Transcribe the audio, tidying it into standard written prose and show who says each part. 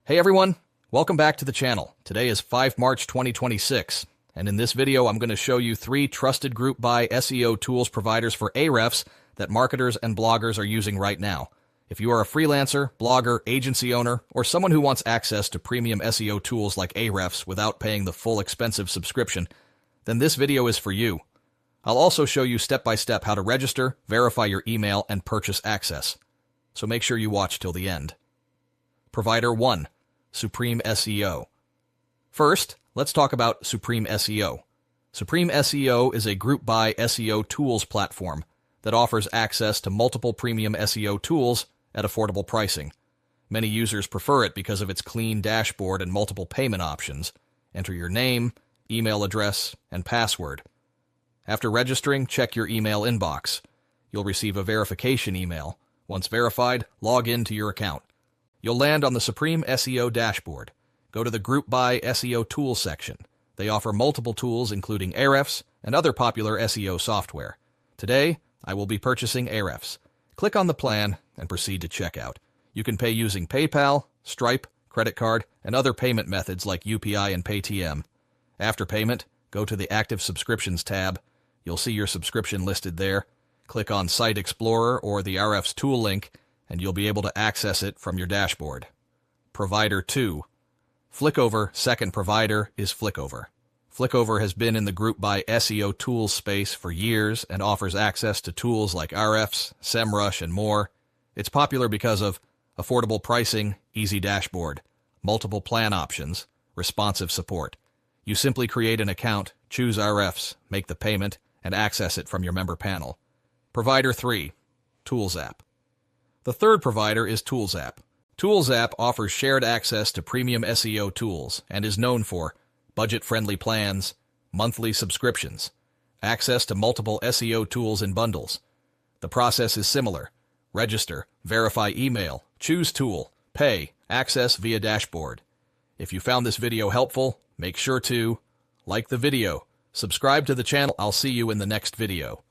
Speaker 1: Hey everyone, welcome back to the channel. Today is 5 March 2026, and in this video I'm going to show you 3 trusted Groupbuy SEO tools providers for Ahrefs that marketers and bloggers are using right now. If you are a freelancer, blogger, agency owner, or someone who wants access to premium SEO tools like Ahrefs without paying the full expensive subscription, then this video is for you. I'll also show you step-by-step how to register, verify your email, and purchase access. So make sure you watch till the end. Provider 1. Supreme SEO. First, let's talk about Supreme SEO. Supreme SEO is a Groupbuy SEO tools platform that offers access to multiple premium SEO tools at affordable pricing. Many users prefer it because of its clean dashboard and multiple payment options. Enter your name, email address, and password. After registering, check your email inbox. You'll receive a verification email. Once verified, log in to your account. You'll land on the Supreme SEO dashboard. Go to the Groupbuy SEO tools section. They offer multiple tools including Ahrefs and other popular SEO software. Today, I will be purchasing Ahrefs. Click on the plan and proceed to checkout. You can pay using PayPal, Stripe, credit card, and other payment methods like UPI and Paytm. After payment, go to the Active Subscriptions tab. You'll see your subscription listed there. Click on Site Explorer or the Ahrefs tool link, and you'll be able to access it from your dashboard. Provider 2. Flickover second provider is Flickover. Flickover has been in the Groupbuy SEO tools space for years and offers access to tools like Ahrefs, SEMrush, and more. It's popular because of affordable pricing, easy dashboard, multiple plan options, responsive support. You simply create an account, choose Ahrefs, make the payment, and access it from your member panel. Provider 3. ToolsApp. The third provider is ToolsApp. ToolsApp offers shared access to premium SEO tools and is known for budget-friendly plans, monthly subscriptions, access to multiple SEO tools in bundles. The process is similar. Register, verify email, choose tool, pay, access via dashboard. If you found this video helpful, make sure to like the video, subscribe to the channel. I'll see you in the next video.